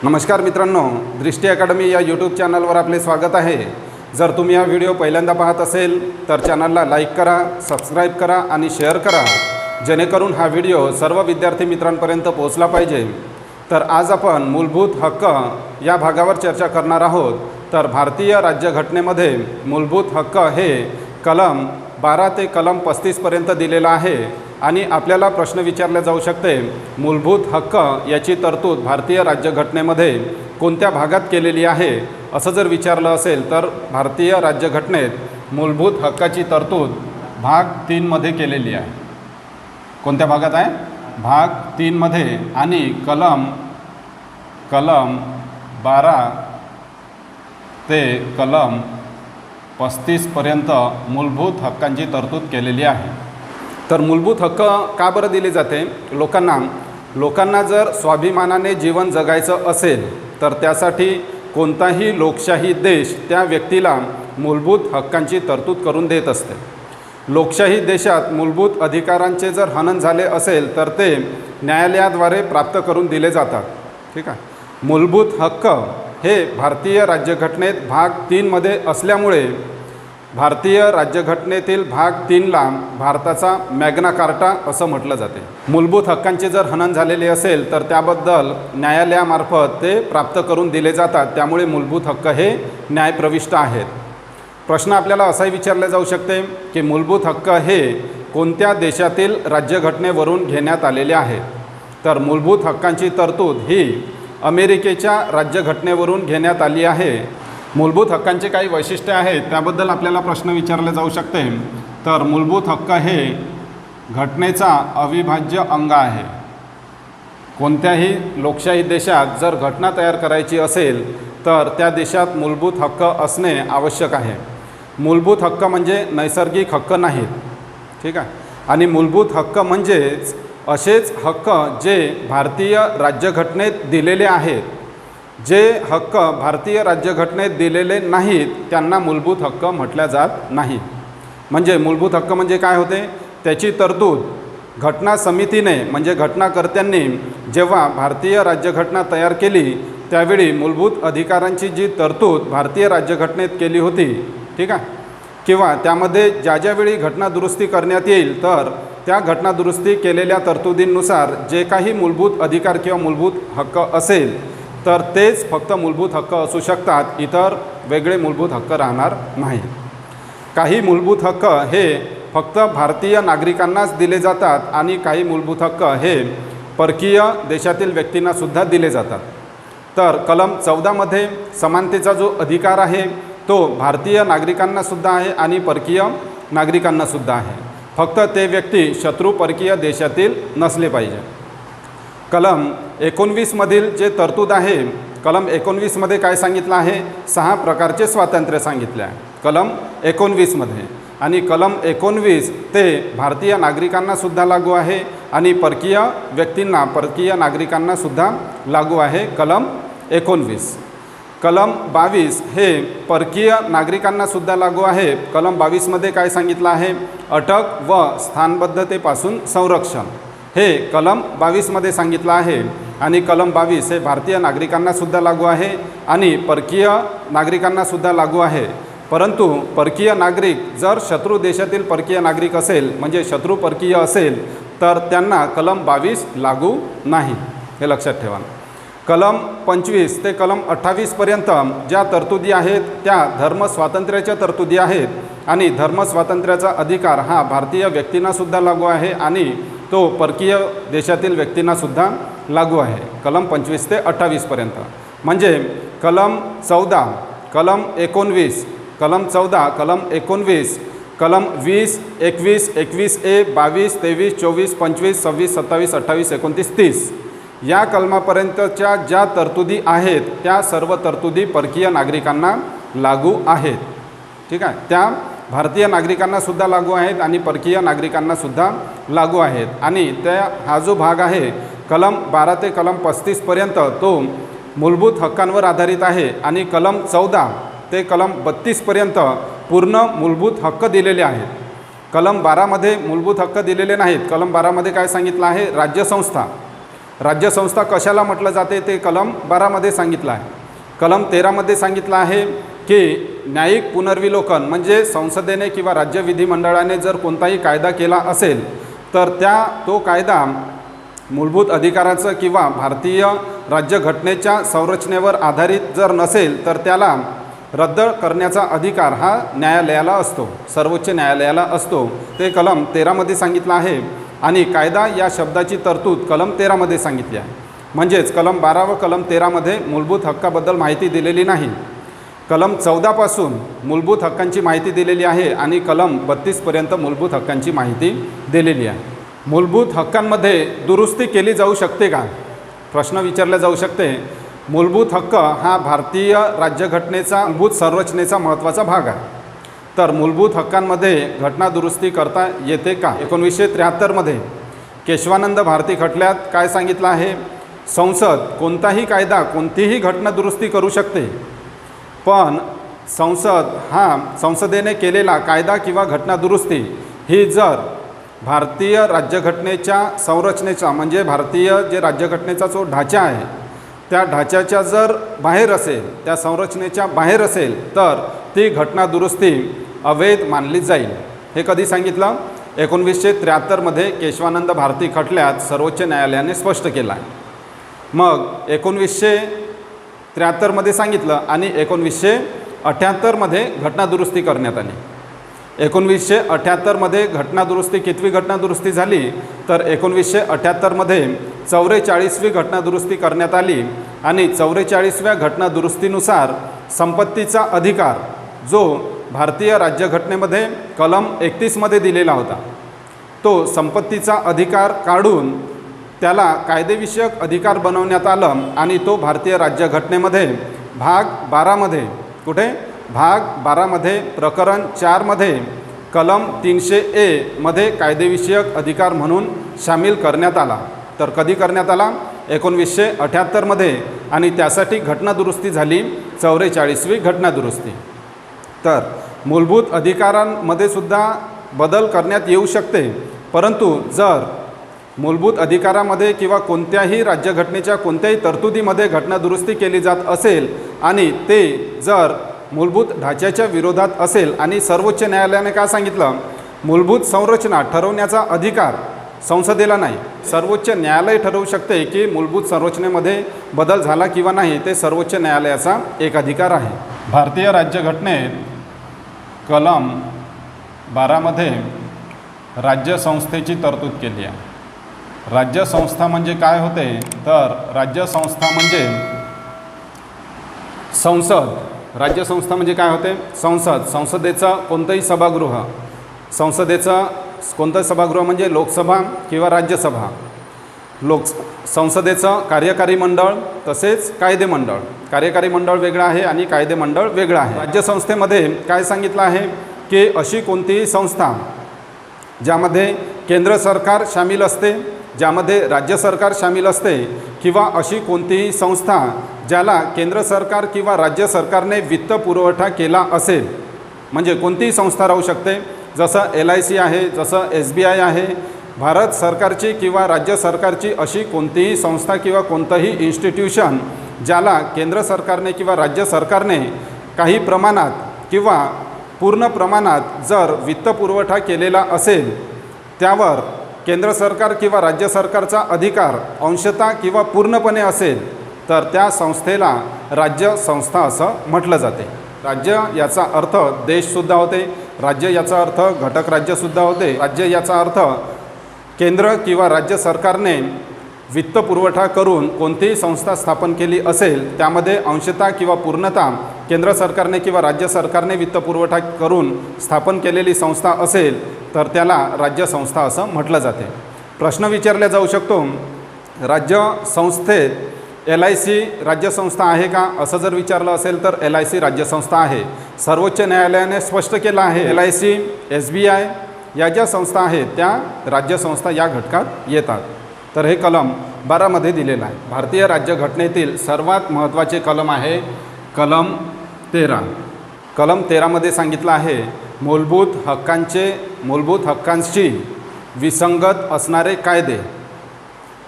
नमस्कार मित्रांनो, दृष्टी अकॅडमी या यूट्यूब चॅनलवर आपले स्वागत आहे। जर तुम्ही हा व्हिडिओ पहिल्यांदा पाहत असेल तर चॅनलला लाईक करा, सबस्क्राईब करा आणि शेअर करा, जेणेकरून हा व्हिडिओ सर्व विद्यार्थी मित्रांपर्यंत पोहोचला पाहिजे। तर आज आपण मूलभूत हक्क या भागावर चर्चा करणार आहोत। तर भारतीय राज्यघटनेमध्ये मूलभूत हक्क हे कलम 12 ते कलम 35 पर्यंत दिलेला आहे आणि आपल्याला प्रश्न विचारले जाऊ शकते, मूलभूत हक्क याची तरतूद भारतीय राज्यघटनेमध्ये कोणत्या भागात केलेली आहे। असं जर विचारलं असेल तर भारतीय राज्यघटनेत मूलभूत हक्काची तरतूद भाग 3 मध्ये केलेली आहे। कोणत्या भागात आहे? भाग 3 मध्ये आणि कलम 12 ते कलम 35 पर्यंत मूलभूत हक्कांची तरतूद केलेली आहे। तर मूलभूत हक्क का बरं दिले जाते? लोकांना जर स्वाभिमानाने जीवन जगायचं असेल तर त्यासाठी कोणताही लोकशाही देश त्या व्यक्तीला मूलभूत हक्कांची तरतूद करून देत असते। लोकशाही देशात मूलभूत अधिकारांचे जर हनन झाले असेल तर ते न्यायालयाद्वारे प्राप्त करून दिले जातात। ठीक आहे। मूलभूत हक्क हे भारतीय राज्यघटनेत भाग 3 मध्ये असल्यामुळे भारतीय राज्यघटनेतील भाग 3ला भारताचा मॅग्ना कार्टा असं म्हटलं जाते। मूलभूत हक्कांचे जर हनन झालेले असेल तर त्याबद्दल न्यायालयामार्फत ते प्राप्त करून दिले जातात, त्यामुळे मूलभूत हक्क हे न्यायप्रविष्ट आहेत। प्रश्न आपल्याला असाही विचारले जाऊ शकते की मूलभूत हक्क हे कोणत्या देशातील राज्यघटनेवरून घेण्यात आलेले आहेत? तर मूलभूत हक्कांची तरतूद ही अमेरिकेच्या राज्यघटनेवरून घेण्यात आली आहे। मूलभूत हक्कांचे काही वैशिष्ट्ये आहेत त्याबद्दल आपल्याला प्रश्न विचारले जाऊ शकते। तर मूलभूत हक्क हे घटनेचा अविभाज्य अंग आहे। कोणत्याही लोकशाही देशात जर घटना तयार करायची असेल तर त्या देशात मूलभूत हक्क असणे आवश्यक आहे। मूलभूत हक्क म्हणजे नैसर्गिक हक्क नाहीत। ठीक आहे। आणि मूलभूत हक्क म्हणजेच असेच हक्क जे भारतीय राज्यघटनेत दिलेले आहेत। जे हक्क भारतीय राज्यघटनेत दिलेले नाहीत त्यांना मूलभूत हक्क म्हटल्या जात नाही। म्हणजे मूलभूत हक्क म्हणजे काय होते? त्याची तरतूद घटना समितीने म्हणजे घटनाकर्त्यांनी जेव्हा भारतीय राज्यघटना तयार केली त्यावेळी मूलभूत अधिकारांची जी तरतूद भारतीय राज्यघटनेत केली होती, ठीक आहे, किंवा त्यामध्ये ज्यावेळी घटना दुरुस्ती करण्यात येईल तर त्या घटना दुरुस्ती केलेल्या तरतुदींनुसार जे काही मूलभूत अधिकार किंवा मूलभूत हक्क असेल तर तेच फक्त मूलभूत हक्क असू शकतात, इतर वेगळे मूलभूत हक्क राहणार नाही। काही मूलभूत हक्क हे फक्त भारतीय नागरिकांनाच दिले जातात आणि काही मूलभूत हक्क हे परकीय देशातील व्यक्तींनासुद्धा दिले जातात। तर कलम 14 मध्ये समानतेचा जो अधिकार आहे तो भारतीय नागरिकांनासुद्धा आहे आणि परकीय नागरिकांनासुद्धा आहे। फक्त ते व्यक्ती शत्रू परकीय देशातील नसले पाहिजे। कलम 19 मधील जे तरतूद आहे, कलम 19 मध्ये काय सांगितलं आहे? 6 प्रकारचे स्वातंत्र्य सांगितले आहे कलम 19 मध्ये। आणि कलम 19 ते भारतीय नागरिकांनासुद्धा लागू आहे आणि परकीय व्यक्तींना परकीय नागरिकांनासुद्धा लागू आहे कलम 19। कलम 22 हे परकीय नागरिकांनासुद्धा लागू आहे। कलम 22 मध्ये काय सांगितलं आहे? अटक व स्थानबद्धतेपासून संरक्षण हे कलम 22 मध्ये सांगितलं आहे आणि कलम 22 हे भारतीय नागरिकांनासुद्धा लागू आहे आणि परकीय नागरिकांनासुद्धा लागू आहे। परंतु परकीय नागरिक जर शत्रू देशातील परकीय नागरिक असेल म्हणजे शत्रू परकीय असेल तर त्यांना कलम 22 लागू नाही, हे लक्षात ठेवा। कलम 25 ते कलम 28 पर्यंत ज्या तरतुदी आहेत त्या धर्मस्वातंत्र्याच्या तरतुदी आहेत आणि धर्मस्वातंत्र्याचा अधिकार हा भारतीय व्यक्तींनासुद्धा लागू आहे आणि तो परकीय देशातील व्यक्तींनासुद्धा लागू आहे कलम 25 ते 28 पर्यंत। म्हणजे कलम 14, कलम 19, कलम 14, कलम 19, कलम 20, 21, 21A, 22, 23, 24, 25, 26, 27, 28, 29, 30 या कलमापर्यंतच्या ज्या तरतुदी आहेत त्या सर्व तरतुदी परकीय नागरिकांना लागू आहेत। ठीक आहे। त्या भारतीय नागरिकांनासुद्धा लागू आहेत आणि परकीय नागरिकांनासुद्धा लागू आहेत। आणि त्या हा जो भाग आहे कलम 12 ते कलम 35 पर्यंत तो मूलभूत हक्कांवर आधारित आहे आणि कलम 14 ते कलम 32 पर्यंत पूर्ण मूलभूत हक्क दिलेले आहेत। कलम 12 मध्ये मूलभूत हक्क दिलेले नाहीत। कलम 12 मध्ये काय सांगितलं आहे? राज्यसंस्था राज्यसंस्था कशाला म्हटलं जाते ते कलम 12मध्ये सांगितलं आहे. कलम 13मध्ये सांगितलं आहे की न्यायिक पुनर्विलोकन म्हणजे संसदेने किंवा राज्य विधिमंडळाने जर कोणताही कायदा केला असेल तर तो कायदा मूलभूत अधिकाराचं किंवा भारतीय राज्यघटनेच्या संरचनेवर आधारित जर नसेल तर त्याला रद्द करण्याचा अधिकार हा न्यायालयाला असतो, सर्वोच्च न्यायालयाला असतो. ते कलम 13मध्ये सांगितलं आहे. आणि कायदा या शब्दाची तरतूद कलम 13मध्ये सांगितली आहे. म्हणजेच कलम 12 व कलम 13मध्ये मूलभूत हक्काबद्दल माहिती दिलेली नाही. कलम 14पासून मूलभूत हक्कांची माहिती दिलेली आहे आणि कलम 32पर्यंत मूलभूत हक्कांची माहिती दिलेली आहे. मूलभूत हक्कांमध्ये दुरुस्ती केली जाऊ शकते का? प्रश्न विचारला जाऊ शकते. मूलभूत हक्क हा भारतीय राज्यघटनेचा मूलभूत संरचनेचा महत्त्वाचा भाग आहे. तर मूलभूत हक्कांमध्ये घटना दुरुस्ती करता येते का? 1973मध्ये केशवानंद भारती खटल्यात काय सांगितलं आहे? संसद कोणताही कायदा कोणतीही घटना दुरुस्ती करू शकते, पण संसदेने केलेला कायदा किंवा घटना दुरुस्ती ही जर भारतीय राज्यघटनेच्या संरचनेचा म्हणजे भारतीय जे राज्यघटनेचा जो ढाचा आहे त्या ढाच्याच्या जर बाहेर असेल, त्या संरचनेच्या बाहेर असेल तर ती घटना दुरुस्ती अवैध मानली जाईल. हे कधी सांगितलं? 1973मध्ये केशवानंद भारती खटल्यात सर्वोच्च न्यायालयाने स्पष्ट केलं आहे. मग 1973मध्ये सांगितलं आणि 1978मध्ये घटना दुरुस्ती करण्यात आली. 1978मध्ये घटना दुरुस्ती कितवी घटना दुरुस्ती झाली तर 1978मध्ये 44वी घटना दुरुस्ती करण्यात आली. आणि 44व्या घटना दुरुस्तीनुसार संपत्तीचा अधिकार जो भारतीय राज्यघटनेमध्ये कलम 31मध्ये दिलेला होता तो संपत्तीचा अधिकार काढून त्याला कायदेविषयक अधिकार बनवण्यात आलं आणि तो भारतीय राज्यघटनेमध्ये भाग 12मध्ये कुठे भाग 12मध्ये प्रकरण 4मध्ये कलम 300A मध्ये कायदेविषयक अधिकार म्हणून सामील करण्यात आला. तर कधी करण्यात आला? 1978मध्ये. आणि त्यासाठी घटना दुरुस्ती झाली 44वी घटना दुरुस्ती. तर मूलभूत अधिकारांमध्ये सुद्धा बदल करण्यात येऊ शकते, परंतु जर मूलभूत अधिकारामध्ये किंवा कोणत्याही राज्यघटनेच्या कोणत्याही तरतुदीमध्ये घटना दुरुस्ती केली जात असेल आणि ते जर मूलभूत ढाच्याच्या विरोधात असेल आणि सर्वोच्च न्यायालयाने काय सांगितलं? मूलभूत संरचना ठरवण्याचा अधिकार संसदेला नाही, सर्वोच्च न्यायालय ठरवू शकते की मूलभूत संरचनेमध्ये बदल झाला किंवा नाही. ते सर्वोच्च न्यायालयाचा एक अधिकार आहे. भारतीय राज्यघटनेत कलम 12मध्ये राज्यसंस्थेची तरतूद केली आहे. राज्यसंस्था म्हणजे काय होते तर राज्यसंस्था म्हणजे संसद. राज्यसंस्था म्हणजे काय होते? संसदेचं कोणतंही सभागृह, संसदेचं कोणतं सभागृह म्हणजे लोकसभा किंवा राज्यसभा, संसदेचं कार्यकारी मंडळ तसेच कायदेमंडळ. कार्यकारी मंडळ वेगळं आहे आणि कायदेमंडळ वेगळं आहे. राज्यसंस्थेमध्ये काय सांगितलं आहे की अशी कोणतीही संस्था ज्यामध्ये केंद्र सरकार सामील असते, ज्यामध्ये राज्य सरकार सामील असते, किंवा अशी कोणतीही संस्था ज्याला केंद्र सरकार किंवा राज्य सरकारने वित्त पुरवठा केला असेल, म्हणजे कोणतीही संस्था राहू शकते, जसं LIC आहे, जसं SBI आहे, भारत सरकारची किंवा राज्य सरकारची अशी कोणतीही संस्था किंवा कोणतंही इन्स्टिट्यूशन ज्याला केंद्र सरकारने किंवा राज्य सरकारने काही प्रमाणात किंवा पूर्ण प्रमाणात जर वित्त पुरवठा केलेला असेल त्यावर केंद्र सरकार किंवा राज्य सरकारचा अधिकार अंशतः किंवा पूर्णपणे असेल तर त्या संस्थेला राज्य संस्था असं म्हटलं जाते. राज्य याचा अर्थ देशसुद्धा होते, राज्य याचा अर्थ घटक राज्यसुद्धा होते. राज्य याचा अर्थ केंद्र किंवा राज्य सरकारने वित्त पुरवठा करून कोणतीही संस्था स्थापन केली असेल त्यामध्ये अंशतः किंवा पूर्णतः केंद्र सरकारने किंवा राज्य सरकारने वित्त पुरवठा करून स्थापन केलेली संस्था असेल तर त्याला राज्य संस्था असं म्हटलं जाते. प्रश्न विचारला जाऊ शकतो, राज्य संस्थेत LIC राज्यसंस्था आहे का? असं जर विचारलं असेल तर LIC राज्यसंस्था आहे. सर्वोच्च न्यायालयाने स्पष्ट केलं आहे LIC, SBI या ज्या संस्था आहेत त्या राज्यसंस्था या घटकात येतात. तर हे कलम 12मध्ये दिलेलं आहे. भारतीय राज्यघटनेतील सर्वात महत्त्वाचे कलम आहे कलम 13. कलम 13मध्ये सांगितलं आहे मूलभूत हक्कांशी विसंगत असणारे कायदे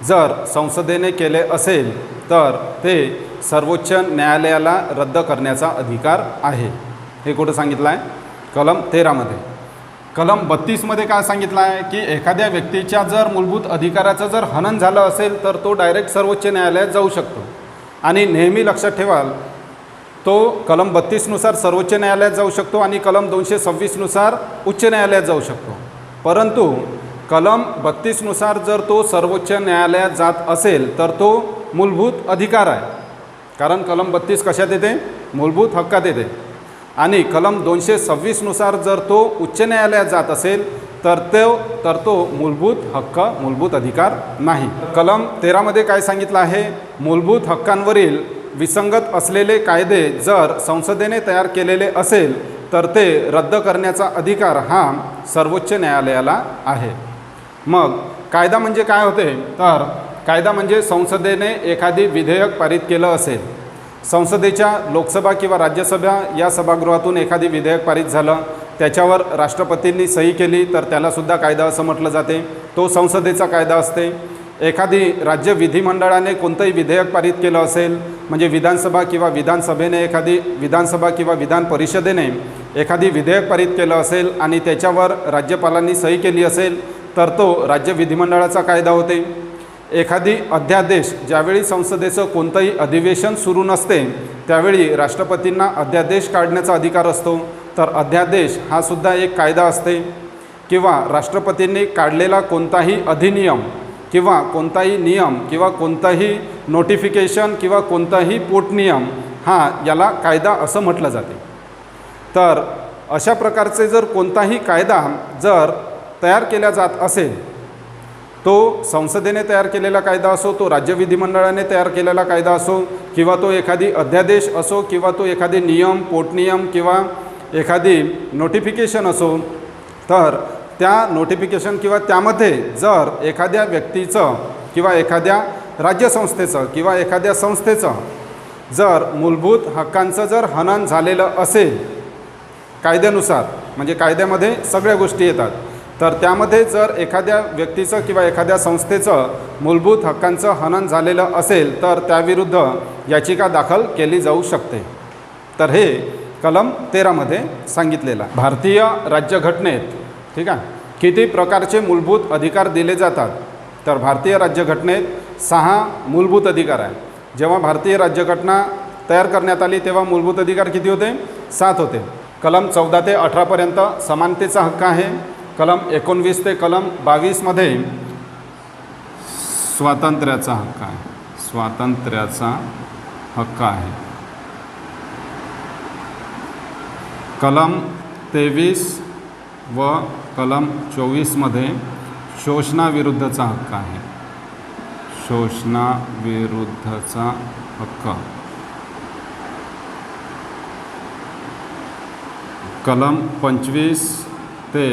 जर संसदेने केले असेल तर ते सर्वोच्च न्यायालयाला रद्द करण्याचा अधिकार आहे. हे कुठं सांगितलं आहे? कलम 13मध्ये. कलम 32मध्ये काय सांगितलं आहे की एखाद्या व्यक्तीच्या जर मूलभूत अधिकाराचं जर हनन झालं असेल तर तो डायरेक्ट सर्वोच्च न्यायालयात जाऊ शकतो. आणि नेहमी लक्षात ठेवाल, तो कलम 32नुसार सर्वोच्च न्यायालयात जाऊ शकतो आणि कलम 226नुसार उच्च न्यायालयात जाऊ शकतो. परंतु कलम 32नुसार जर तो सर्वोच्च न्यायालयात जात असेल तर तो मूलभूत अधिकार आहे. कारण कलम 32 कशात येते? मूलभूत हक्कात येते. आणि कलम 226नुसार जर तो उच्च न्यायालयात जात असेल तर तो मूलभूत हक्क, मूलभूत अधिकार नाही. कलम 13मध्ये काय सांगितलं आहे? मूलभूत हक्कांवरील विसंगत असलेले कायदे जर संसदेने तयार केलेले असेल तर ते रद्द करण्याचा अधिकार हा सर्वोच्च न्यायालयाला आहे. मग कायदा म्हणजे काय होते? तर कायदा म्हणजे संसदेने एखादी विधेयक पारित केलं असेल, संसदेच्या लोकसभा किंवा राज्यसभा या सभागृहातून एखादी विधेयक पारित झालं, त्याच्यावर राष्ट्रपतींनी सही केली तर त्यालासुद्धा कायदा असं म्हटलं जाते. तो संसदेचा कायदा असते. एखादी राज्य विधिमंडळाने कोणतंही विधेयक पारित केलं असेल, म्हणजे विधानसभा किंवा विधानसभेने एखादी विधानसभा किंवा विधान परिषदेने एखादी विधेयक पारित केलं असेल आणि त्याच्यावर राज्यपालांनी सही केली असेल तर तो राज्य विधिमंडळाचा कायदा होते. एखादी अध्यादेश, ज्यावेळी संसदेचं कोणतंही अधिवेशन सुरू नसते त्यावेळी राष्ट्रपतींना अध्यादेश काढण्याचा अधिकार असतो, तर अध्यादेश हा सुद्धा एक कायदा असते. किंवा राष्ट्रपतींनी काढलेला कोणताही अधिनियम किंवा कोणताही नियम किंवा कोणताही नोटिफिकेशन किंवा कोणताही पोटनियम हा याला कायदा असं म्हटलं जाते. तर अशा प्रकारचे जर कोणताही कायदा जर तयार केला जात असेल, तो संसदेने तयार केलेला कायदा असो, तो राज्य विधिमंडळाने तयार केलेला कायदा असो, किंवा तो एखादी अध्यादेश असो, किंवा तो एखादी नियम, पोटनियम किंवा एखादी नोटिफिकेशन असो, तर त्या नोटिफिकेशन किंवा त्यामध्ये जर एखाद्या व्यक्तीचं किंवा एखाद्या राज्यसंस्थेचं किंवा एखाद्या संस्थेचं जर मूलभूत हक्कांचं जर हनन झालेलं असेल कायद्यानुसार, म्हणजे कायद्यामध्ये सगळ्या गोष्टी येतात, तर त्यामध्ये जर एखाद्या व्यक्तीचं किंवा एखाद्या संस्थेचं मूलभूत हक्कांचं हनन झालेलं असेल तर त्याविरुद्ध याचिका दाखल केली जाऊ शकते. तर हे कलम 13मध्ये सांगितलेलं आहे. भारतीय राज्यघटनेत ठीक आहे किती प्रकारचे मूलभूत अधिकार दिले जातात? तर भारतीय राज्यघटनेत 6 मूलभूत अधिकार आहे. जेव्हा भारतीय राज्यघटना तयार करण्यात आली तेव्हा मूलभूत अधिकार किती होते? 7 होते. कलम 14 ते 18पर्यंत समानतेचा हक्क आहे. कलम 19 ते कलम 22मध्ये स्वातंत्र्याचा हक्क आहे. स्वातंत्र्याचा हक्क आहे. कलम 23 व कलम 24मध्ये शोषणाविरुद्धचा हक्क आहे. शोषणाविरुद्धचा हक्क. कलम 25 ते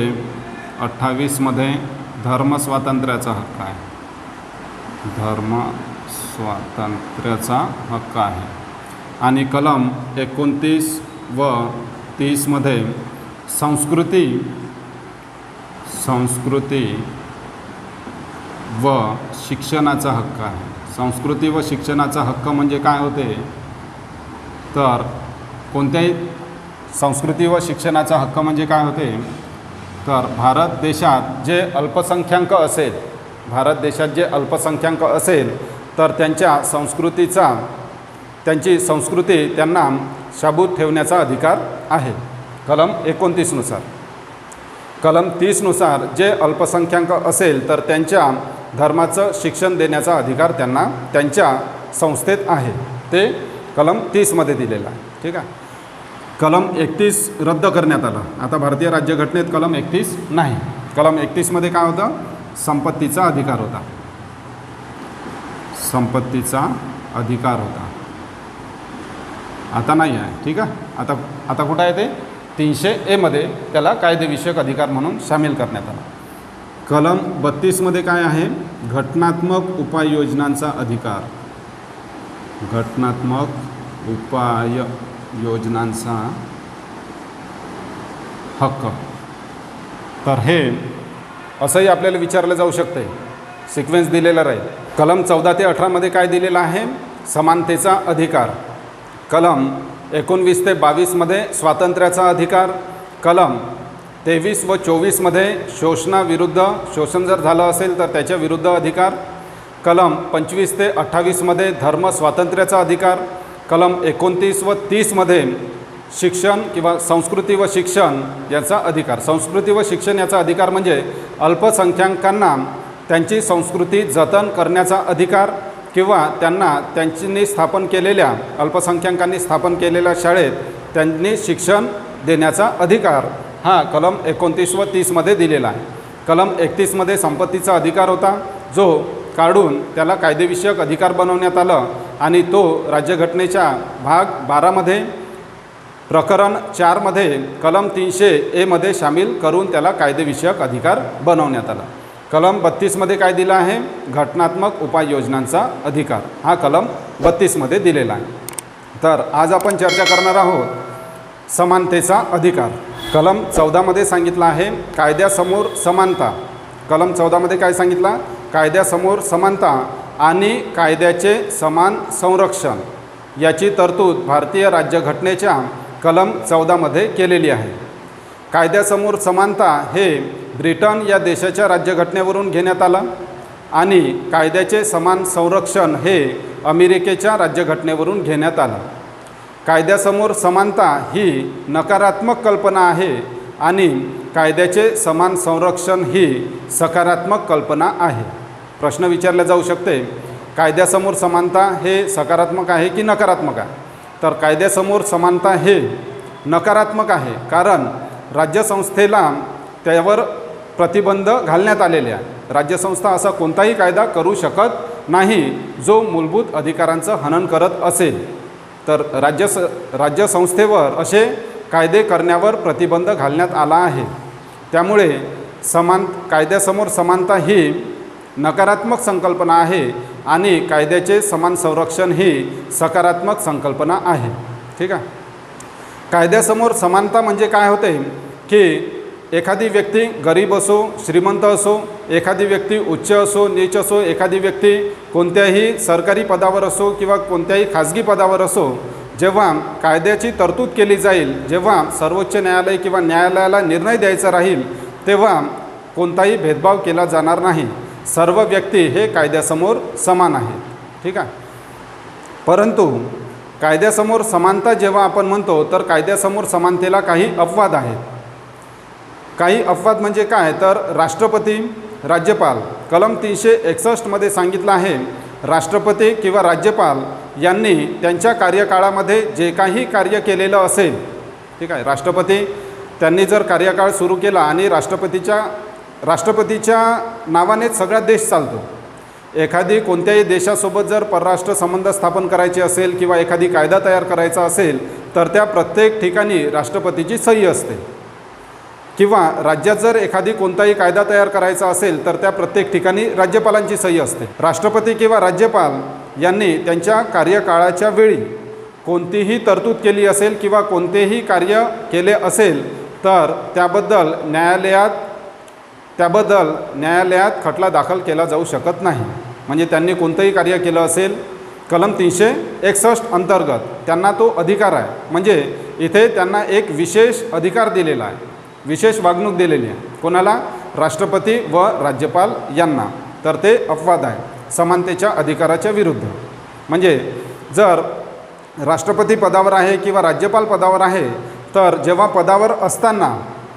28मध्ये धर्मस्वातंत्र्याचा हक्क आहे. धर्मस्वातंत्र्याचा हक्क आहे. आणि कलम 29 व 30मध्ये संस्कृती व शिक्षणाचा हक्क आहे. संस्कृती व शिक्षणाचा हक्क म्हणजे काय होते? तर कोणत्याही संस्कृती व शिक्षणाचा हक्क म्हणजे काय होते? तर भारत देशात जे अल्पसंख्याक असेल, भारत देशात जे अल्पसंख्याक असेल तर त्यांच्या संस्कृतीचा, त्यांची संस्कृती त्यांना शाबूत ठेवण्याचा अधिकार आहे. कलम 29नुसार. कलम 30नुसार जे अल्पसंख्याक असेल तर त्यांच्या धर्माचं शिक्षण देण्याचा अधिकार त्यांना त्यांच्या संस्थेत आहे. ते कलम 30मध्ये दिलेलं आहे. ठीक आहे. कलम 31 रद्द करण्यात आलं. आता भारतीय राज्यघटनेत कलम 31 नाही. कलम 31मध्ये काय होतं? संपत्तीचा अधिकार होता. संपत्तीचा अधिकार होता. आता नाही आहे. ठीक आहे. आता कुठं आहे ते? 300A मध्ये त्याला कायदेविषयक अधिकार म्हणून सामील करण्यात आला. कलम 32मध्ये काय आहे? घटनात्मक उपाययोजनांचा अधिकार. घटनात्मक उपाययोजनांचा हक्क. तर हे असंही आपल्याला विचारलं जाऊ शकते सिक्वेन्स दिलेला राहील. कलम 14 ते 18मध्ये काय दिलेलं आहे? समानतेचा अधिकार. कलम 19 ते 22मध्ये स्वातंत्र्याचा अधिकार. कलम 23 व 24मध्ये शोषणाविरुद्ध, शोषण जर झालं असेल तर त्याच्या विरुद्ध अधिकार. कलम 25 ते 28मध्ये धर्म स्वातंत्र्याचा अधिकार. कलम 29 व 30मध्ये शिक्षण किंवा संस्कृती व शिक्षण याचा अधिकार. संस्कृती व शिक्षण याचा अधिकार म्हणजे अल्पसंख्याकांना त्यांची संस्कृती जतन करण्याचा अधिकार किंवा त्यांना त्यांनी स्थापन केलेल्या, अल्पसंख्याकांनी स्थापन केलेल्या शाळेत त्यांनी शिक्षण देण्याचा अधिकार हा कलम 29 व 30मध्ये दिलेला आहे. कलम 31मध्ये संपत्तीचा अधिकार होता, जो काढून त्याला कायदेविषयक अधिकार बनवण्यात आलं आणि तो राज्यघटनेच्या भाग 12मध्ये प्रकरण 4मध्ये कलम 300A मध्ये सामील करून त्याला कायदेविषयक अधिकार बनवण्यात आला. कलम 32मध्ये काय दिलं आहे? घटनात्मक उपाययोजनांचा अधिकार हा कलम 32मध्ये दिलेला आहे. तर आज आपण चर्चा करणार आहोत समानतेचा अधिकार. कलम 14मध्ये सांगितलं आहे कायद्यासमोर समानता. कलम 14मध्ये काय सांगितलं? कायद्यासमोर समानता आणि कायद्याचे समान संरक्षण याची तरतूद भारतीय राज्यघटनेच्या कलम 14मध्ये केलेली आहे. कायद्यासमोर समानता हे ब्रिटन या देशाच्या राज्यघटनेवरून घेण्यात आलं आणि कायद्याचे समान संरक्षण हे अमेरिकेच्या राज्यघटनेवरून घेण्यात आलं. कायद्यासमोर समानता ही नकारात्मक कल्पना आहे आणि कायद्याचे समान संरक्षण ही सकारात्मक कल्पना आहे. प्रश्न विचारला जाऊ शकते, कायद्यासमोर समानता हे सकारात्मक आहे की नकारात्मक आहे? तर कायद्यासमोर समानता हे नकारात्मक आहे, कारण राज्यसंस्थेला त्यावर प्रतिबंध घालण्यात आलेले आहे. राज्यसंस्था असा कोणताही कायदा करू शकत नाही जो मूलभूत अधिकारांचं हनन करत असेल. तर राज्यसंस्थेवर असे कायदे करण्यावर प्रतिबंध घालण्यात आला आहे. त्यामुळे कायद्यासमोर समानता ही नकारात्मक संकल्पना आहे आणि कायद्याचे समान संरक्षण ही सकारात्मक संकल्पना आहे. ठीक आहे. कायद्यासमोर समानता म्हणजे काय होते की एखादी व्यक्ती गरीब असो, श्रीमंत असो, एखादी व्यक्ती उच्च असो, नीच असो, एखादी व्यक्ती कोणत्याही सरकारी पदावर असो किंवा कोणत्याही खाजगी पदावर असो, जेव्हा कायद्याची तरतूद केली जाईल, जेव्हा सर्वोच्च न्यायालय किंवा न्यायालयाला निर्णय द्यायचा राहील, तेव्हा कोणताही भेदभाव केला जाणार नाही. सर्व व्यक्ती हे कायद्यासमोर समान आहेत. ठीक आहे. परंतु कायद्यासमोर समानता जेव्हा आपण म्हणतो तर कायद्यासमोर समानतेला काही अपवाद आहेत. काही अपवाद म्हणजे काय? तर राष्ट्रपती, राज्यपाल. कलम 361मध्ये सांगितलं आहे राष्ट्रपती किंवा राज्यपाल यांनी त्यांच्या कार्यकाळामध्ये जे काही कार्य केलेलं असेल, ठीक आहे, राष्ट्रपती त्यांनी जर कार्यकाळ सुरू केला आणि राष्ट्रपतीच्या नावानेच सगळा देश चालतो. एखादी कोणत्याही देशासोबत जर परराष्ट्र संबंध स्थापन करायचे असेल किंवा एखादी कायदा तयार करायचा असेल तर त्या प्रत्येक ठिकाणी राष्ट्रपतीची सही असते. किंवा राज्यात जर एखादी कोणताही कायदा तयार करायचा असेल तर त्या प्रत्येक ठिकाणी राज्यपालांची सही असते. राष्ट्रपती किंवा राज्यपाल यांनी त्यांच्या कार्यकाळाच्या वेळी कोणतीही तरतूद केली असेल किंवा कोणतेही कार्य केले असेल तर त्याबद्दल न्यायालयात खटला दाखल केला जाऊ शकत नाही. म्हणजे त्यांनी कोणतंही कार्य केलं असेल कलम 361 अंतर्गत त्यांना तो अधिकार आहे. म्हणजे इथे त्यांना एक विशेष अधिकार दिलेला आहे, विशेष वागणूक दिलेली आहे. कोणाला? राष्ट्रपती व राज्यपाल यांना. तर ते अपवाद आहे समानतेच्या अधिकाराच्या विरुद्ध. म्हणजे जर राष्ट्रपती पदावर आहे किंवा राज्यपाल पदावर आहे तर जेव्हा पदावर असताना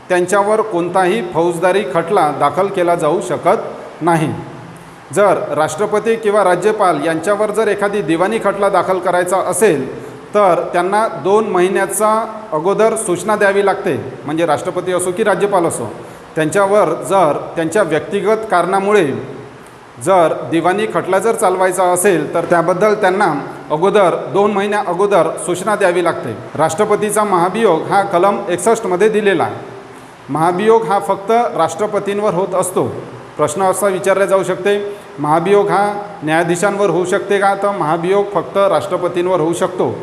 त्यांच्यावर कोणताही फौजदारी खटला दाखल केला जाऊ शकत नाही. जर राष्ट्रपती किंवा राज्यपाल यांच्यावर जर एखादी दिवाणी खटला दाखल करायचा असेल तर त्यांना 2 महिन्याचा अगोदर सूचना द्यावी लागते. म्हणजे राष्ट्रपती असो की राज्यपाल असो, त्यांच्यावर जर त्यांच्या व्यक्तिगत कारणामुळे जर दिवाणी खटला जर चालवायचा असेल तर त्याबद्दल त्यांना अगोदर 2 महिन्या अगोदर सूचना द्यावी लागते. राष्ट्रपतीचा महाभियोग हा कलम 61मध्ये दिलेला आहे. महाभियोग हा फक्त राष्ट्रपतींवर होत असतो. प्रश्न असा विचारला जाऊ शकते, महाभियोग हा न्यायाधीशांवर होऊ शकते का? तर महाभियोग फक्त राष्ट्रपतींवर होऊ शकतो.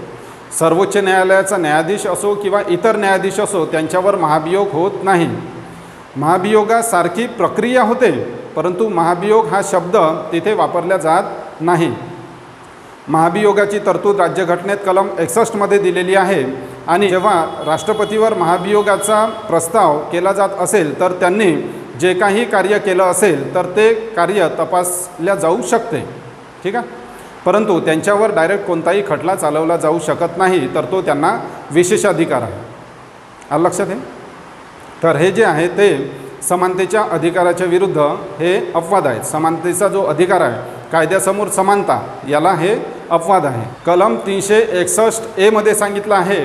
सर्वोच्च न्यायालयाचा न्यायाधीश असो किंवा इतर न्यायाधीश असो त्यांच्यावर महाभियोग होत नाही. महाभियोगासारखी प्रक्रिया होते परंतु महाभियोग हा शब्द तिथे वापरला जात नाही. महाभियोगाची तरतूद राज्यघटनेत कलम 61 मध्ये दिलेली आहे आणि जेव्हा राष्ट्रपतीवर महाभियोगाचा प्रस्ताव केला जात असेल तर त्यांनी जे काही कार्य केलं असेल तर ते कार्य तपासल्या जाऊ शकते. ठीक आहे, परंतु त्यांच्यावर डायरेक्ट कोणताही खटला चालवला जाऊ शकत नाही, तर तो त्यांना विशेषाधिकार आहे. आलं लक्षात आहे. तर हे जे आहे ते समानतेच्या अधिकाराच्या विरुद्ध हे अपवाद आहेत. समानतेचा जो अधिकार आहे, कायद्यासमोर समानता, याला हे अपवाद आहे. कलम 361A मध्ये सांगितलं आहे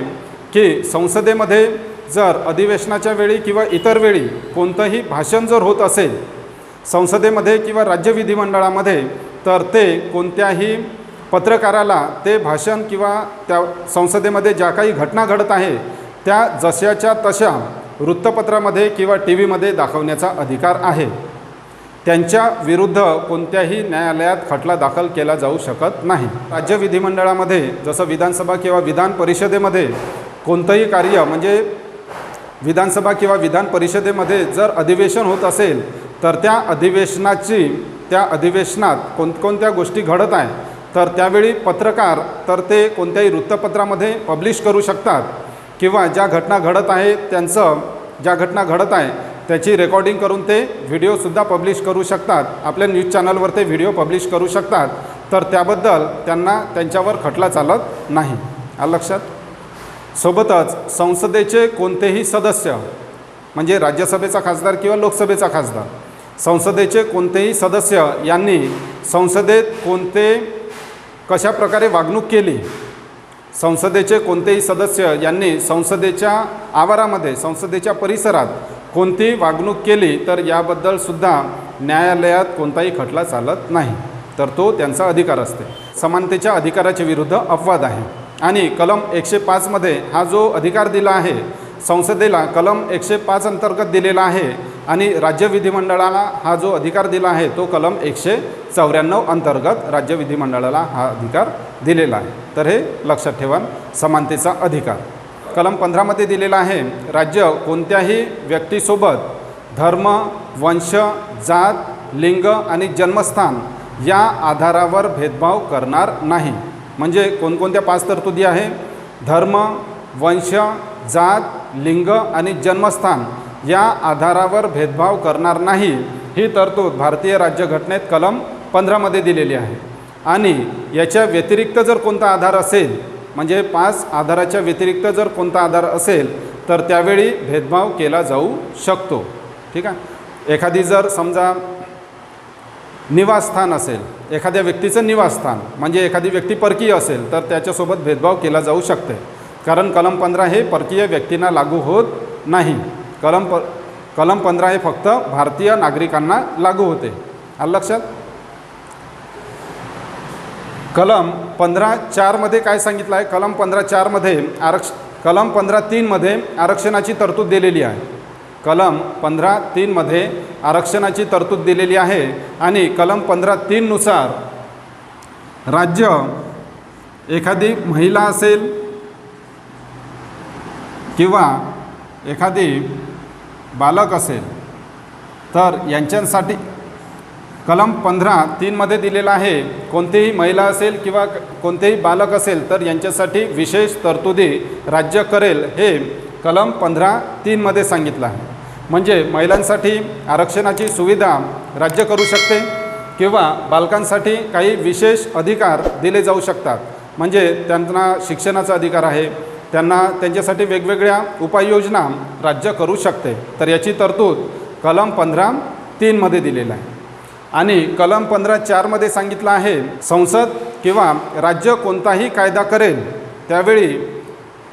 की संसदेमध्ये जर अधिवेशनाच्या वेळी किंवा इतर वेळी कोणतंही भाषण जर होत असेल संसदेमध्ये किंवा राज्य विधिमंडळामध्ये, तर ते कोणत्याही पत्रकाराला ते भाषण किंवा त्या संसदेमध्ये ज्या काही घटना घडत आहे त्या जशाच्या तशा वृत्तपत्रामध्ये किंवा टी व्हीमध्ये दाखवण्याचा अधिकार आहे. त्यांच्या विरुद्ध कोणत्याही न्यायालयात खटला दाखल केला जाऊ शकत नाही. राज्य विधिमंडळामध्ये जसं विधानसभा किंवा विधान परिषदेमध्ये कोणतंही कार्य, म्हणजे विधानसभा किंवा विधान परिषदेमध्ये जर अधिवेशन होत असेल तर त्या अधिवेशनात कोणकोणत्या गोष्टी घडत आहे तर त्यावेळी पत्रकार तर ते कोणत्याही वृत्तपत्रामध्ये पब्लिश करू शकतात किंवा ज्या घटना घडत आहे त्याची रेकॉर्डिंग करून ते व्हिडिओसुद्धा पब्लिश करू शकतात. आपल्या न्यूज चॅनलवर ते व्हिडिओ पब्लिश करू शकतात. तर त्याबद्दल त्यांच्यावर खटला चालत नाही. आलं लक्षात. सोबतच संसदेचे कोणतेही सदस्य, म्हणजे राज्यसभेचा खासदार किंवा लोकसभेचा खासदार, संसदेचे कोणतेही सदस्य यांनी संसदेत कशा प्रकारे वागणूक केली, संसदेचे कोणतेही सदस्य यांनी संसदेच्या आवारामध्ये, संसदेच्या परिसरात कोणती वागणूक केली तर याबद्दल सुद्धा न्यायालयात कोणताही खटला चालत नाही. तर तो त्यांचा अधिकार असते. समानतेच्या अधिकाराच्या विरुद्ध अपवाद आहे. आणि कलम 105 मध्ये हा जो अधिकार दिला आहे संसदेला, कलम 105 अंतर्गत दिलेला आहे आणि राज्य विधिमंडळाला हा जो अधिकार दिला आहे तो कलम 194 अंतर्गत राज्य विधिमंडळाला हा अधिकार दिलेला आहे. तर हे लक्षात ठेवा. समानतेचा अधिकार कलम 15 मध्ये दिलेला आहे. राज्य कोणत्याही व्यक्तीसोबत धर्म, वंश, जात, लिंग आणि जन्मस्थान या आधारावर भेदभाव करणार नाही. म्हणजे कोणकोणत्या 5 तरतुदी आहे? धर्म, वंश, जात, लिंग आणि जन्मस्थान या आधारावर भेदभाव करणार नाही ही तरतूद भारतीय राज्यघटनेत कलम 15 मध्ये दिलेली आहे. आणि याच्या व्यतिरिक्त जर कोणता आधार असेल, म्हणजे 5 आधाराच्या व्यतिरिक्त जर कोणता आधार असेल तर त्यावेळी भेदभाव केला जाऊ शकतो. ठीक आहे. एखादी जर समजा निवासस्थान असेल, एखाद्या व्यक्तीचं निवासस्थान, म्हणजे एखादी व्यक्ती परकीय असेल तर त्याच्यासोबत भेदभाव केला जाऊ शकते. कारण कलम 15 हे परकीय व्यक्तींना लागू होत नाही. कलम 15 हे फक्त भारतीय नागरिकांना लागू होते. आलं लक्षात. कलम 15(4) मध्ये काय सांगितलं आहे? कलम 15(4) मध्ये कलम 15(3) मध्ये आरक्षणाची तरतूद दिलेली आहे. कलम 15(3) मध्ये आरक्षणाची तरतूद दिलेली आहे आणि कलम 15(3) नुसार राज्य एखादी महिला असेल किंवा एखादी बालक असेल तर यांच्यासाठी कलम 15(3) मध्ये दिलेला आहे. कोणतीही महिला असेल किंवा कोणतेही बालक असेल तर यांच्यासाठी विशेष तरतुदी राज्य करेल, हे कलम 15(3) मध्ये सांगितलं आहे. म्हणजे महिलांसाठी आरक्षणाची सुविधा राज्य करू शकते किंवा बालकांसाठी काही विशेष अधिकार दिले जाऊ शकतात. म्हणजे त्यांना शिक्षणाचा अधिकार आहे, त्यांच्यासाठी वेगवेगळ्या उपाययोजना राज्य करू शकते. तर याची तरतूद कलम 15(3) मध्ये दिलेला आहे. आणि कलम 15(4) मध्ये सांगितलं आहे, संसद किंवा राज्य कोणताही कायदा करेल त्यावेळी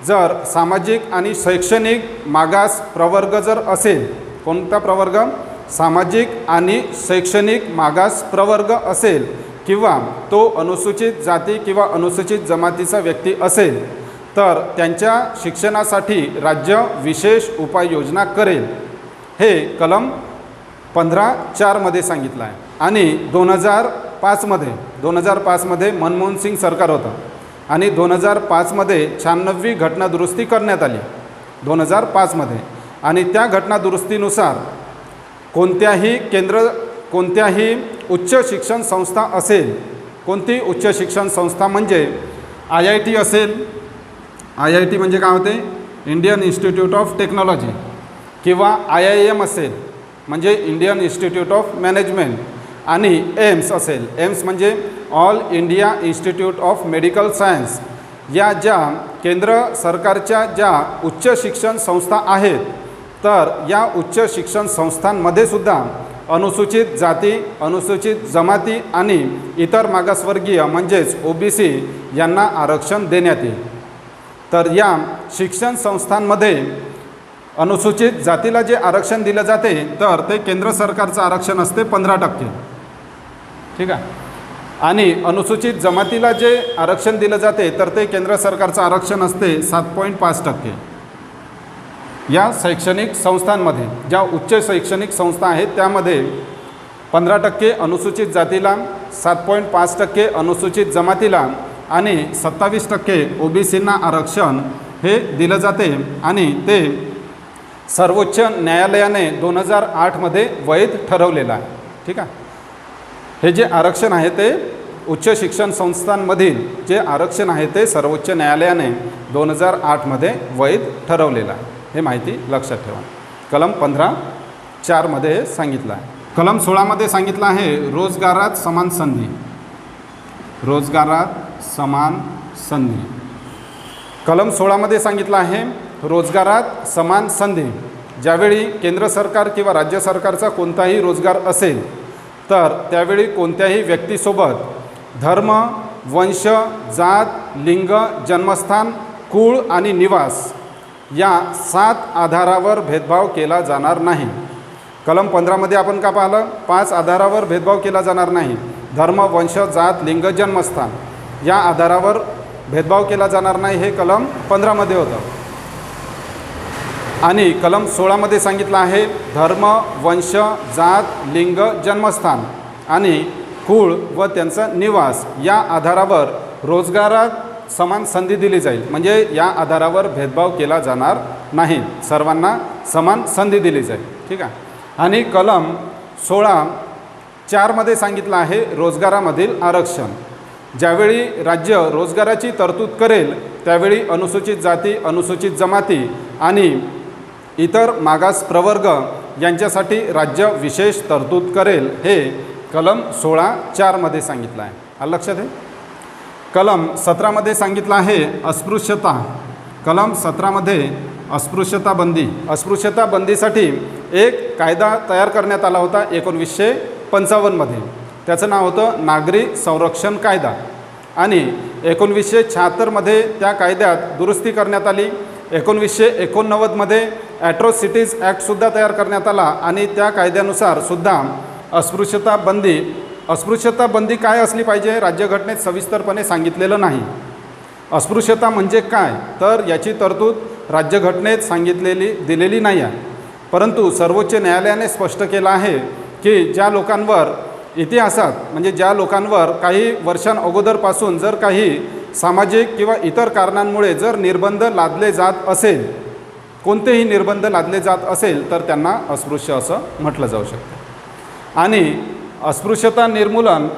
जर सामाजिक आणि शैक्षणिक मागास प्रवर्ग जर असेल, कोणता प्रवर्ग? सामाजिक आणि शैक्षणिक मागास प्रवर्ग असेल किंवा तो अनुसूचित जाती किंवा अनुसूचित जमातीचा व्यक्ती असेल तर त्यांच्या शिक्षणासाठी राज्य विशेष उपाययोजना करेल, हे कलम 15(4) मध्ये सांगितलं आहे. आणि 2005 मध्ये मनमोहन सिंग सरकार होतं आणि 2005 मध्ये 96वी घटना दुरुस्ती करण्यात आली 2005 मध्ये. आणि त्या घटना दुरुस्तीनुसार कोणत्याही उच्च शिक्षण संस्था असेल, कोणती उच्च शिक्षण संस्था म्हणजे IIT असेल, IIT म्हणजे काय होते, इंडियन इन्स्टिट्यूट ऑफ टेक्नॉलॉजी, किंवा IIM असेल म्हणजे इंडियन इन्स्टिट्यूट ऑफ मॅनेजमेंट, आणि एम्स असेल, एम्स म्हणजे all India institute of medical science, या ज्या केंद्र सरकारच्या ज्या उच्च शिक्षण संस्था आहेत, तर या उच्च शिक्षण संस्थांमध्ये सुद्धा अनुसूचित जाती, अनुसूचित जमाती आणि इतर मागासवर्गीय म्हणजेच OBC यांना आरक्षण देण्यात येईल. तर या शिक्षण संस्थांमध्ये अनुसूचित जातीला जे आरक्षण दिलं जाते तर ते केंद्र सरकारचं आरक्षण असते 15%. ठीक आहे. आणि अनुसूचित जमातीला जे आरक्षण दिलं जाते तर ते केंद्र सरकारचं आरक्षण असते 7.5%. या शैक्षणिक संस्थांमध्ये ज्या उच्च शैक्षणिक संस्था आहेत त्यामध्ये 15% अनुसूचित जातीला, 7.5% अनुसूचित जमातीला आणि 27% OBCंना आरक्षण हे दिलं जाते. आणि ते सर्वोच्च न्यायालयाने 2008मध्ये वैध ठरवलेलं आहे. ठीक आहे. हे जे आरक्षण आहे ते उच्च शिक्षण संस्थांमधील जे आरक्षण आहे ते सर्वोच्च न्यायालयाने 2008मध्ये वैध ठरवलेलं आहे. हे माहिती लक्षात ठेवा. कलम 15(4) हे सांगितलं आहे. कलम 16 सांगितलं आहे रोजगारात समान संधी. रोजगारात समान संधी. कलम 16 सांगितलं आहे रोजगारात समान संधी. ज्यावेळी केंद्र सरकार किंवा राज्य सरकारचा कोणताही रोजगार असेल तर त्यावेळी कोणत्याही व्यक्तीसोबत धर्म, वंश, जात, लिंग, जन्मस्थान, कुळ आणि निवास या 7 आधारावर भेदभाव केला जाणार नाही. कलम 15 आपण का पाहिलं, 5 आधारावर भेदभाव केला जाणार नाही. धर्म, वंश, जात, लिंग, जन्मस्थान या आधारावर भेदभाव केला जाणार नाही, हे कलम 15 होतं. आणि कलम 16 सांगितलं आहे धर्म, वंश, जात, लिंग, जन्मस्थान आणि कुळ व त्यांचा निवास या आधारावर रोजगारात समान संधी दिली जाईल. म्हणजे या आधारावर भेदभाव केला जाणार नाही, सर्वांना समान संधी दिली जाईल. ठीक आहे. आणि कलम 16(4) सांगितलं आहे रोजगारामधील आरक्षण. ज्यावेळी राज्य रोजगाराची तरतूद करेल त्यावेळी अनुसूचित जाती, अनुसूचित जमाती आणि इतर मागास प्रवर्ग यांच्यासाठी राज्य विशेष तरतूद करेल, हे कलम 16(4) सांगितलं आहे. आलं लक्षात आहे. कलम 17 सांगितलं आहे अस्पृश्यता. कलम 17 अस्पृश्यता बंदी. अस्पृश्यता बंदीसाठी एक कायदा तयार करण्यात आला होता 1955. त्याचं नाव होतं नागरी संरक्षण कायदा. आणि 1976 त्या कायद्यात दुरुस्ती करण्यात आली. 1989 ॲट्रॉसिटीज ॲक्टसुद्धा तयार करण्यात आला आणि त्या कायद्यानुसार सुद्धा अस्पृश्यता बंदी काय असली पाहिजे राज्यघटनेत सविस्तरपणे सांगितलेलं नाही. अस्पृश्यता म्हणजे काय तर याची तरतूद राज्यघटनेत दिलेली नाही आहे. परंतु सर्वोच्च न्यायालयाने स्पष्ट केलं आहे की ज्या लोकांवर इतिहासात म्हणजे ज्या लोकांवर काही वर्षांअगोदरपासून जर काही सामाजिक किंवा इतर कारणांमुळे जर निर्बंध लादले जात असेल, कोणतेही निर्बंध लादले जात असेल तर त्यांना अस्पृश्य असं म्हटलं जाऊ शकतं. आणि अस्पृश्यता निर्मूलन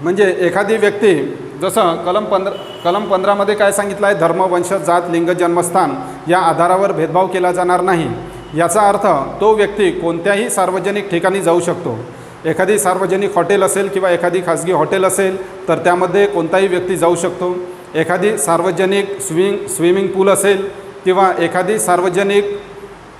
म्हणजे एखादी व्यक्ती जसं कलम 15 काय सांगितलं आहे धर्म, वंश, जात, लिंग, जन्मस्थान या आधारावर भेदभाव केला जाणार नाही. याचा अर्थ तो व्यक्ती कोणत्याही सार्वजनिक ठिकाणी जाऊ शकतो. एखादी सार्वजनिक हॉटेल असेल किंवा एखादी खाजगी हॉटेल असेल तर त्यामध्ये कोणताही व्यक्ती जाऊ शकतो. एखादी सार्वजनिक स्विमिंग पूल असेल किंवा एखादी सार्वजनिक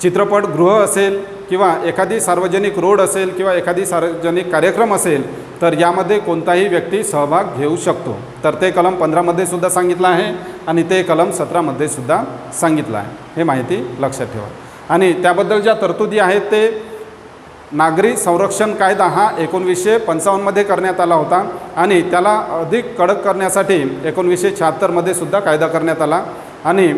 चित्रपटगृह असेल किंवा एखादी सार्वजनिक रोड असेल किंवा एखादी सार्वजनिक कार्यक्रम असेल तर यामध्ये कोणताही व्यक्ती सहभाग घेऊ शकतो. तर ते कलम 15 सुद्धा सांगितलं आहे आणि ते कलम 17 सुद्धा सांगितलं आहे. हे माहिती लक्षात ठेवा. आणि त्याबद्दल ज्या तरतुदी आहेत ते नागरी संरक्षण कायदा हा 1955 करण्यात आला होता आणि त्याला अधिक कडक करण्यासाठी 1976 सुद्धा कायदा करण्यात आला आणि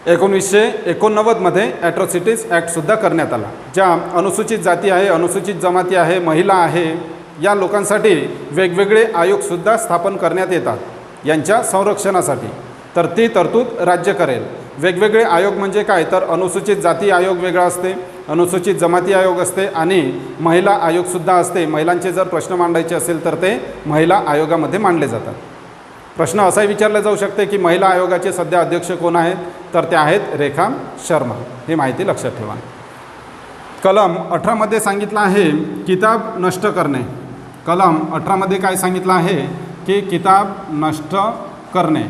1989 ॲट्रॉसिटीज ॲक्टसुद्धा करण्यात आला. ज्या अनुसूचित जाती आहे, अनुसूचित जमाती आहे, महिला आहे या लोकांसाठी वेगवेगळे आयोगसुद्धा स्थापन करण्यात येतात यांच्या संरक्षणासाठी. तर ती तरतूद राज्य करेल. वेगवेगळे आयोग म्हणजे काय तर अनुसूचित जाती आयोग वेगळा असते, अनुसूचित जमाती आयोग असते आणि महिला आयोगसुद्धा असते. महिलांचे जर प्रश्न मांडायचे असेल तर ते महिला आयोगामध्ये मांडले जातात. प्रश्न असाही विचारला जाऊ शकते की महिला आयोगाचे सध्या अध्यक्ष कोण आहेत, तर ते आहेत रेखा शर्मा. ही माहिती लक्षात ठेवा. कलम 18मध्ये सांगितलं आहे किताब नष्ट करणे. कलम 18मध्ये काय सांगितलं आहे की किताब नष्ट करणे.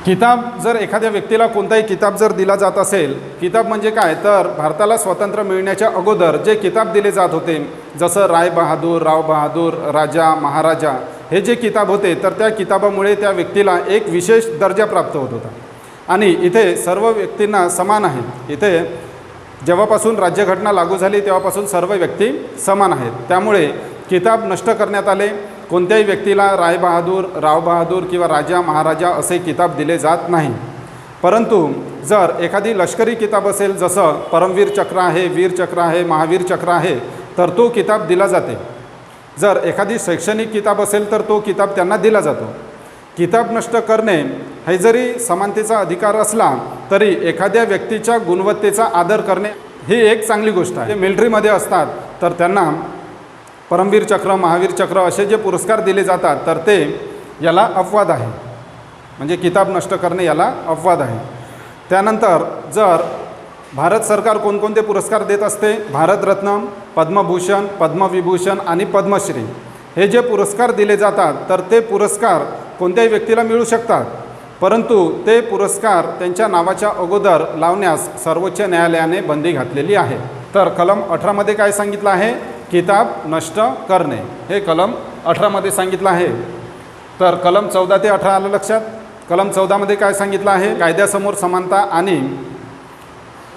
किताब जर एखाद्या व्यक्तीला कोणताही किताब जर दिला जात असेल, किताब म्हणजे काय तर भारताला स्वातंत्र्य मिळण्याच्या अगोदर जे किताब दिले जात होते, जसं राय बहादूर, राव बहादूर, राजा, महाराजा, हे जे किताब होते तर त्या किताबामुळे त्या व्यक्तीला एक विशेष दर्जा प्राप्त होत होता. आणि इथे सर्व व्यक्तींना समान आहेत. इथे जेव्हापासून राज्यघटना लागू झाली तेव्हापासून सर्व व्यक्ती समान आहेत. त्यामुळे किताब नष्ट करण्यात आले. कोणत्याही व्यक्तीला राय बहादूर, राव बहादूर किंवा राजा, महाराजा असे किताब दिले जात नाही. परंतु जर एखादी लष्करी किताब असेल, जसं परमवीर चक्र आहे, वीर चक्र आहे, महावीर चक्र आहे, तर तो किताब दिला जाते. जर एखादी शैक्षणिक किताब असेल तर तो किताब त्यांना दिला जातो. किताब नष्ट करणे हे जरी समानतेचा अधिकार असला तरी एखाद्या व्यक्तीच्या गुणवत्तेचा आदर करणे ही एक चांगली गोष्ट आहे. ते मिलिटरीमध्ये असतात तर त्यांना परमवीर चक्र, महावीर चक्र असे जे पुरस्कार दिले जातात तर ते याला अपवाद आहे. म्हणजे किताब नष्ट करणे याला अपवाद आहे. त्यानंतर जर भारत सरकार कोणकोणते पुरस्कार देत असते, भारतरत्न, पद्मभूषण, पद्मविभूषण आणि पद्मश्री हे जे पुरस्कार दिले जातात तर ते पुरस्कार कोणत्याही व्यक्तीला मिळू शकतात. परंतु ते पुरस्कार त्यांच्या नावाच्या अगोदर लावण्यास सर्वोच्च न्यायालयाने बंदी घातलेली आहे. तर कलम 18मध्ये काय सांगितलं आहे, किताब नष्ट करणे हे कलम 18मध्ये सांगितलं आहे. तर कलम 14 ते 18 आलं लक्षात. कलम 14मध्ये काय सांगितलं आहे, कायद्यासमोर समानता आणि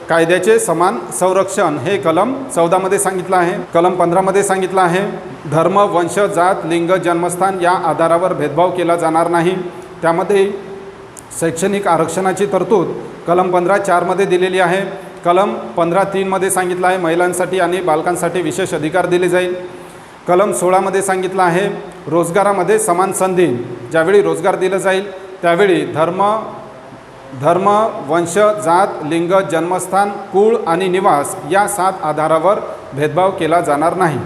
कायद्याचे समान संरक्षण हे कलम 14मध्ये सांगितलं आहे. कलम 15मध्ये सांगितलं आहे धर्म, वंश, जात, लिंग, जन्मस्थान या आधारावर भेदभाव केला जाणार नाही. त्यामध्ये शैक्षणिक आरक्षणाची तरतूद कलम 15(4) दिलेली आहे. कलम 15(3) सांगितलं आहे महिलांसाठी आणि बालकांसाठी विशेष अधिकार दिले जाईल. कलम 16 सांगितलं आहे रोजगारामध्ये समान संधी. ज्यावेळी रोजगार दिला जाईल त्यावेळी धर्म, वंश, जात, लिंग, जन्मस्थान, कुळ आणि निवास या 7 आधारावर भेदभाव केला जाणार नाही.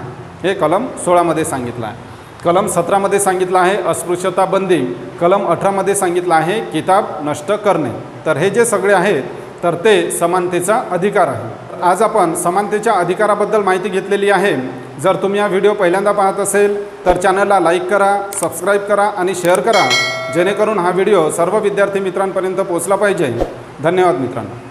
हे कलम 16 सांगितलं आहे. कलम 17 सांगितलं आहे अस्पृश्यता बंदी. कलम 18 सांगितलं आहे किताब नष्ट करणे. तर हे जे सगळे आहेत तर ते समानतेचा अधिकार आहे. आज आपण समानतेच्या अधिकाराबद्दल माहिती घेतलेली आहे. जर तुम्ही हा व्हिडिओ पहिल्यांदा पाहत असेल तर चॅनलला लाईक करा, सबस्क्राईब करा आणि शेअर करा, जेणेकरून हा व्हिडिओ सर्व विद्यार्थी मित्रांपर्यंत पोहोचला पाहिजे. धन्यवाद मित्रांनो.